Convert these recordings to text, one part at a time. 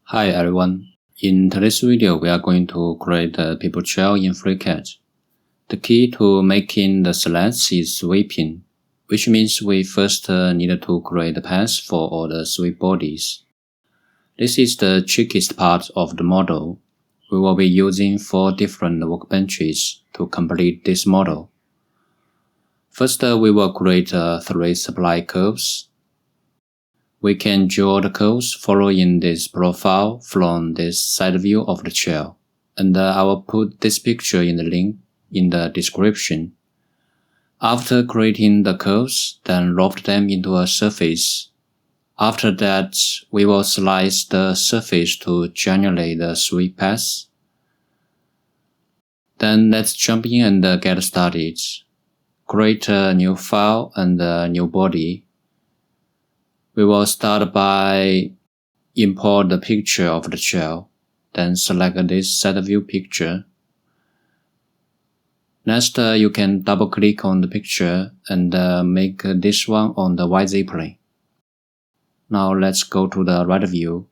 Hi everyone. In today's video, we are going to create a Pipo Chair in FreeCAD. The key to making the slats is sweeping, which means we first need to create the paths for all the sweep bodies. This is the trickiest part of the model. We will be using 4 different workbenches to complete this model. First, we will create 3 supply curves. We can draw the curves following this profile from this side view of the chair, and I will put this picture in the link in the description. After creating the curves, then loft them into a surface. After that, we will slice the surface to generate the sweep paths. Then let's jump in and get started. Create a new file and a new body. We will start by import the picture of the chair, then select this side view picture. Next, you can double click on the picture and make this one on the YZ plane. Now let's go to the right view.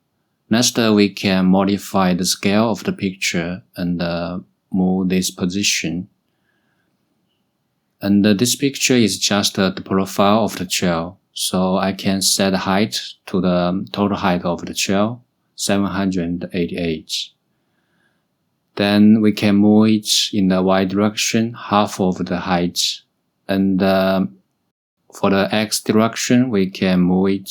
Next, we can modify the scale of the picture and move this position. And this picture is just the profile of the chair. So I can set the height to the total height of the chair, 788. Then we can move it in the Y direction, half of the height. And for the X direction, we can move it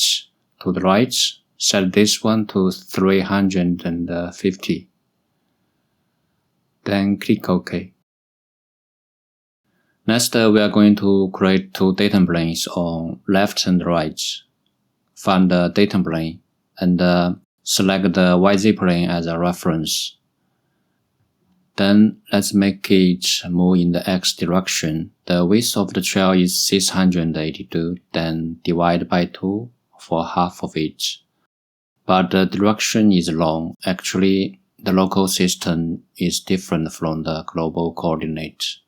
to the right, set this one to 350. Then click OK. Next, we are going to create 2 data planes on left and right. Find the data plane and select the YZ plane as a reference. Then let's make it move in the X direction. The width of the chair is 682, then divide by 2 for half of it. But the direction is wrong. Actually, the local system is different from the global coordinate.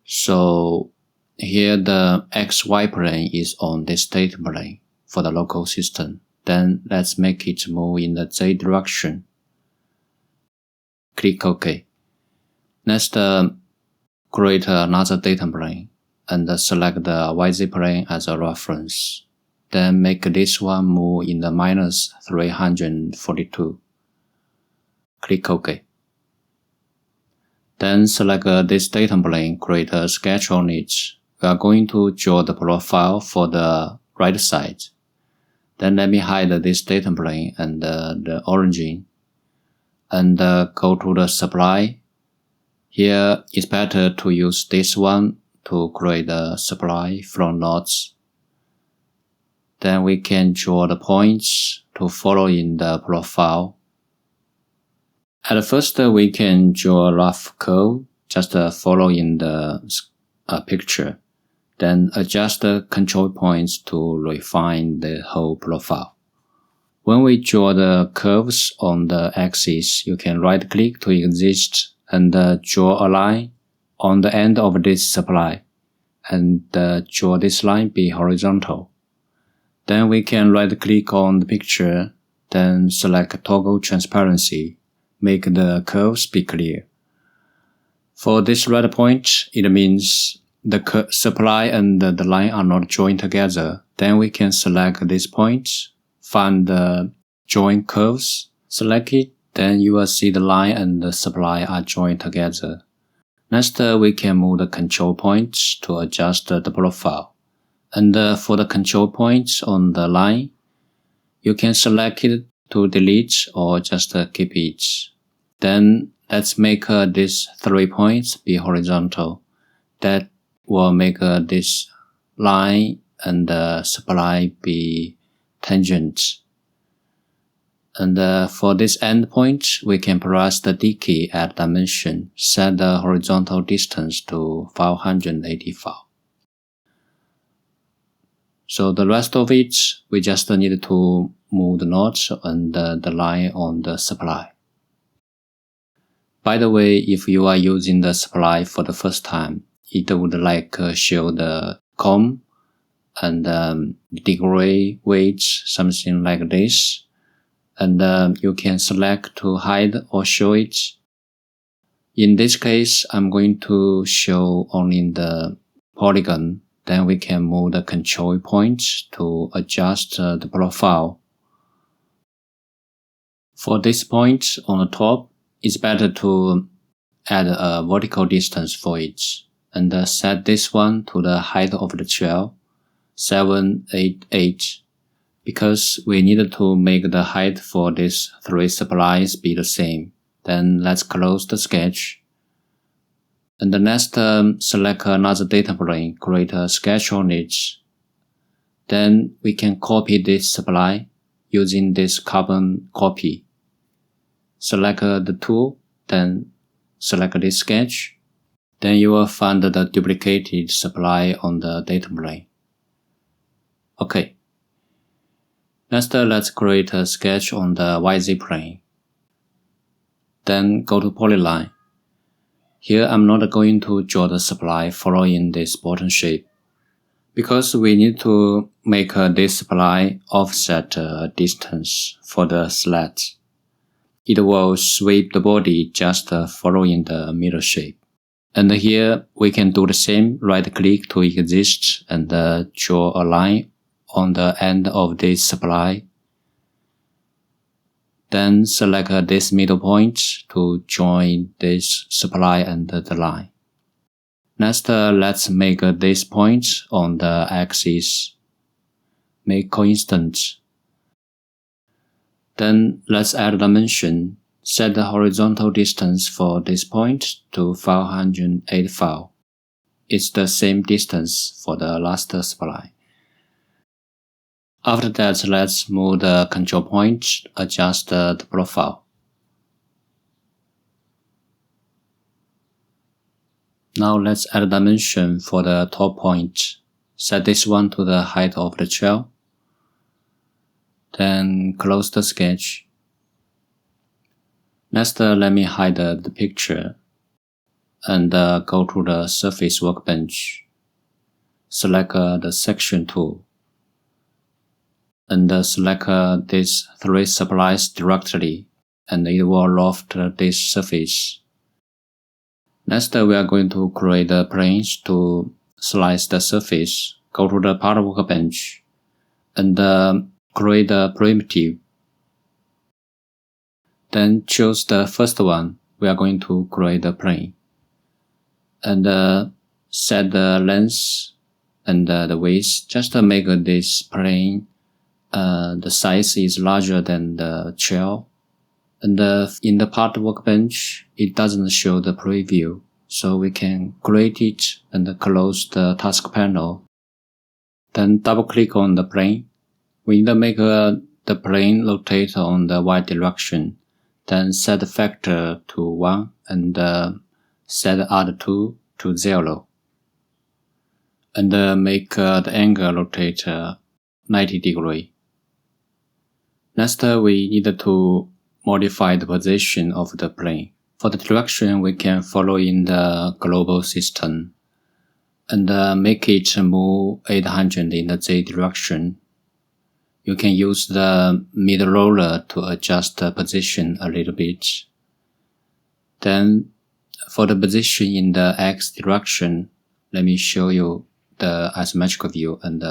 So here the XY plane is on this data plane for the local system. Then let's make it move in the Z direction. Click OK. Next, create another data plane and select the YZ plane as a reference. Then make this one move in the minus 342. Click OK. Then select this data plane, create a sketch on it. We are going to draw the profile for the right side. Then let me hide this data plane and the origin. And go to the supply. Here it's better to use this one to create the supply from nodes. Then we can draw the points to follow in the profile. At first, we can draw a rough curve, just following the picture. Then adjust the control points to refine the whole profile. When we draw the curves on the axis, you can right-click to exist and draw a line on the end of this supply, and draw this line be horizontal. Then we can right-click on the picture, then select Toggle Transparency. Make the curves be clear. For this red point, it means the supply and the line are not joined together. Then we can select this point, find the join curves, select it, then you will see the line and the supply are joined together. Next, we can move the control points to adjust the profile. And for the control points on the line, you can select it to delete or just keep it. Then let's make these 3 points be horizontal. That will make this line and supply be tangent. And for this endpoint, we can press the D key at dimension, set the horizontal distance to 585. So the rest of it, we just need to move the nodes and the line on the supply. By the way, if you are using the supply for the first time, it would show the comb and degree weight, something like this. and you can select to hide or show it. In this case, I'm going to show only the polygon. Then we can move the control points to adjust the profile. For this point on the top, it's better to add a vertical distance for it, and set this one to the height of the chair, 788, because we need to make the height for these three splines be the same. Then let's close the sketch. And the next, select another data plane, create a sketch on it. Then we can copy this spline using this carbon copy. Select the tool, then select this sketch. Then you will find the duplicated spline on the data plane. Okay. Next, let's create a sketch on the YZ plane. Then go to Polyline. Here I'm not going to draw the spline following this bottom shape, because we need to make this spline offset distance for the slat. It will sweep the body just following the middle shape. And here we can do the same, right click to exist and draw a line on the end of this spline. Then select this middle point to join this spline and the line. Next, let's make this point on the axis. Make coincident. Then let's add dimension. Set the horizontal distance for this point to 585. It's the same distance for the last spline. After that, let's move the control point, adjust the profile. Now let's add a dimension for the top point. Set this one to the height of the chair. Then close the sketch. Next, let me hide the picture and go to the surface workbench. Select the section tool and select these three splines directly, and it will loft this surface. Next, we are going to create the planes to slice the surface. Go to the part workbench and create a primitive. Then choose the first one. We are going to create a plane. And set the length and the width. Just to make this plane, the size is larger than the chair. And in the part workbench, it doesn't show the preview. So we can create it and close the task panel. Then double click on the plane. We need to make the plane rotate on the y direction. Then set the factor to 1 and set the other 2 to 0. And make the angle rotate 90 degrees. Next, we need to modify the position of the plane. For the direction, we can follow in the global system and make it move 800 in the Z direction. You can use the mid roller to adjust the position a little bit. Then for the position in the X direction, let me show you the isometric view, and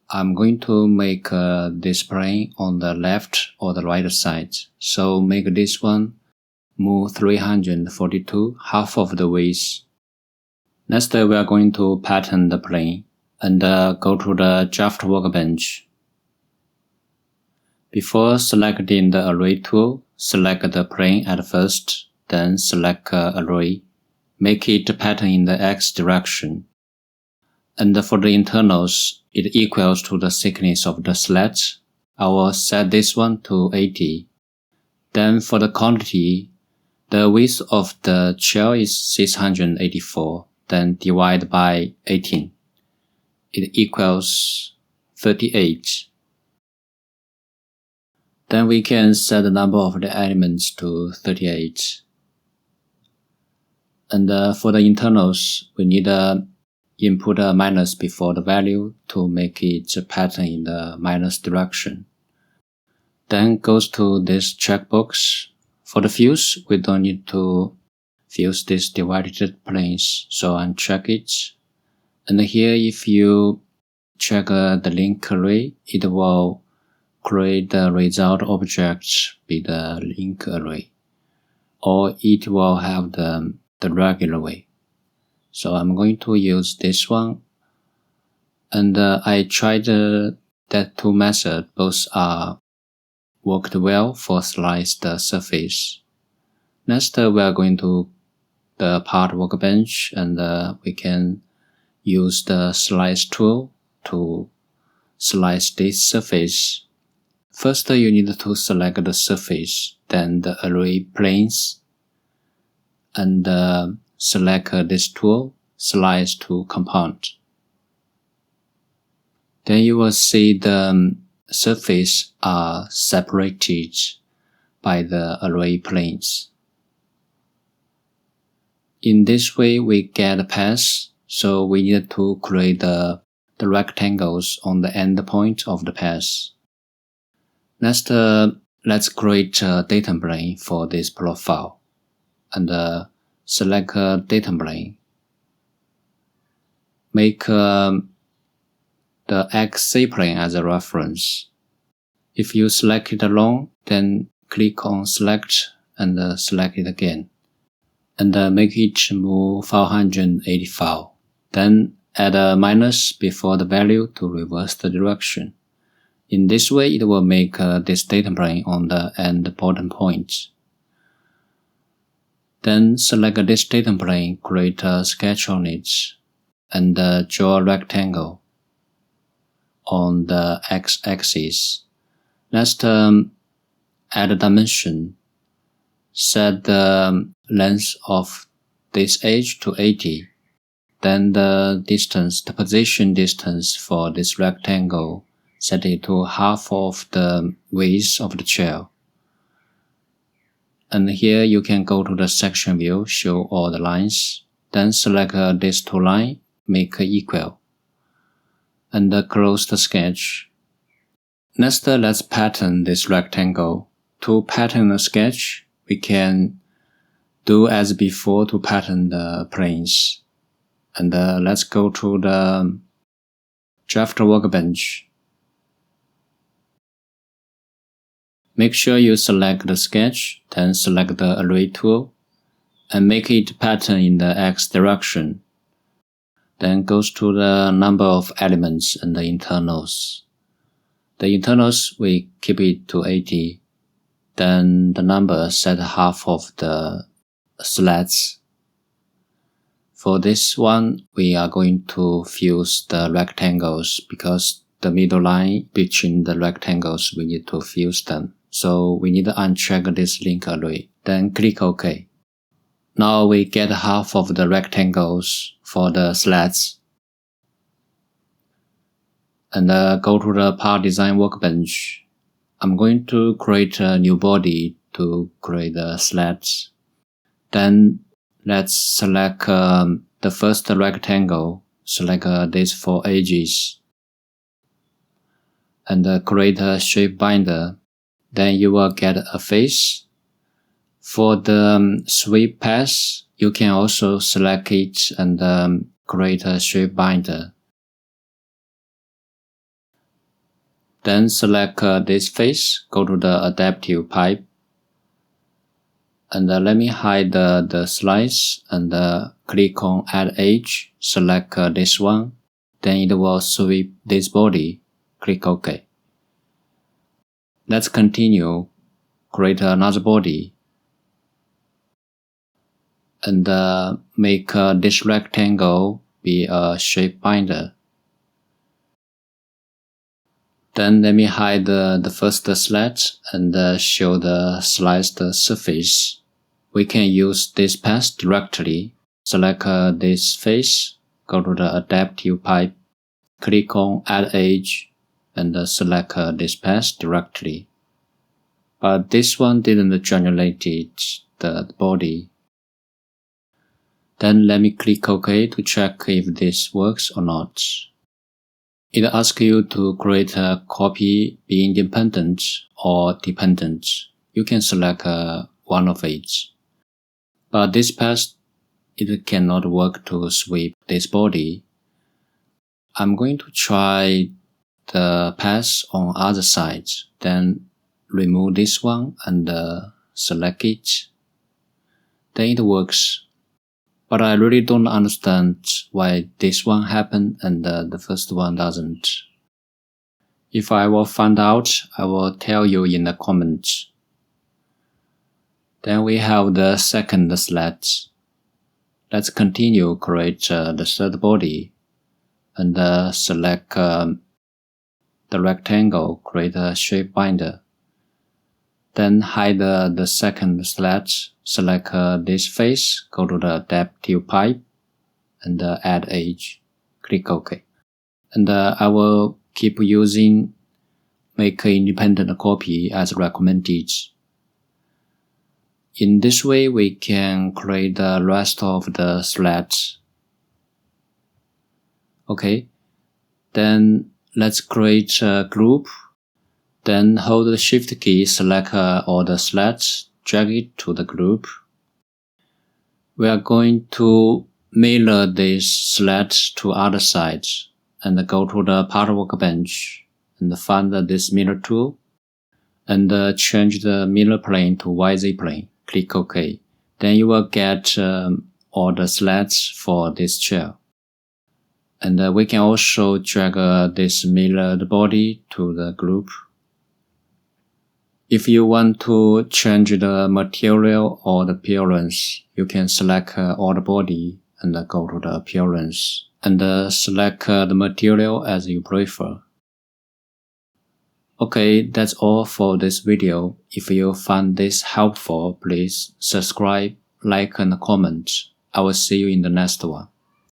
I'm going to make this plane on the left or the right side. So make this one move 342, half of the width. Next, we are going to pattern the plane and go to the draft workbench. Before selecting the array tool, select the plane at first, then select array. Make it pattern in the X direction. And for the internals, it equals to the thickness of the slat. I will set this one to 80. Then for the quantity, the width of the chair is 684. Then divide by 18. It equals 38. Then we can set the number of the elements to 38. And for the internals, we need to input a minus before the value to make it pattern in the minus direction. Then goes to this checkbox. For the views, we don't need to fuse these divided planes, so uncheck it. And here, if you check the link array, it will create the result object be the link array, or it will have the regular way. So I'm going to use this one. And I tried that two methods. Both are worked well for sliced surface. Next, we are going to the part workbench, and we can use the slice tool to slice this surface. First, you need to select the surface, then the array planes, and select this tool, slice to compound. Then you will see the surface are separated by the array planes. In this way, we get a path, so we need to create the rectangles on the end point of the path. Next, let's create a data plane for this profile, and select a data plane. Make the XZ plane as a reference. If you select it alone, then click on Select and select it again. And make it move 485. Then add a minus before the value to reverse the direction. In this way, it will make this data plane on the end bottom point. Then select this data plane, create a sketch on it, and draw a rectangle on the x-axis. Next, add a dimension. Set the length of this edge to 80. Then the position distance for this rectangle, set it to half of the width of the chair. And here you can go to the section view, show all the lines. Then select these two lines, make equal. And close the sketch. Next, let's pattern this rectangle. To pattern the sketch, we can do as before to pattern the planes. And let's go to the draft workbench. Make sure you select the sketch, then select the array tool, and make it pattern in the X direction. Then goes to the number of elements and the internals. The internals, we keep it to 80. Then the number set half of the slats. For this one, we are going to fuse the rectangles because the middle line between the rectangles, we need to fuse them. So we need to uncheck this link array. Then click OK. Now we get half of the rectangles for the slats. And go to the part design workbench. I'm going to create a new body to create the slats. Then let's select the first rectangle, select these 4 edges, and create a shape binder. Then you will get a face. For the sweep path, you can also select it and create a shape binder. Then select this face, go to the adaptive pipe, and let me hide the slice and click on Add Edge, select this one, then it will sweep this body, click OK. Let's continue, create another body, and make this rectangle be a shape binder. Then let me hide the first slat and show the sliced surface. We can use this path directly. Select this face, go to the adaptive pipe, click on Add Edge, and select this path directly. But this one didn't generate the body. Then let me click OK to check if this works or not. It asks you to create a copy, be independent or dependent. You can select one of it. But this path, it cannot work to sweep this body. I'm going to try the path on other side, then remove this one and select it. Then it works. But I really don't understand why this one happened and the first one doesn't. If I will find out, I will tell you in the comments. Then we have the second slat. Let's continue create the third body and select the rectangle, create a shape binder. Then hide the second slat, select this face, go to the adaptive pipe and add edge, click OK. And I will keep using make an independent copy as recommended. In this way, we can create the rest of the slats. Okay, then let's create a group. Then hold the Shift key, select all the slats, drag it to the group. We are going to mirror this slat to other sides and go to the Part Workbench and find this mirror tool and change the mirror plane to YZ plane. Click OK. Then you will get all the slats for this chair. And we can also drag this mirrored body to the group. If you want to change the material or the appearance, you can select all the body and go to the appearance and select the material as you prefer. Okay, that's all for this video. If you found this helpful, please subscribe, like and comment. I will see you in the next one.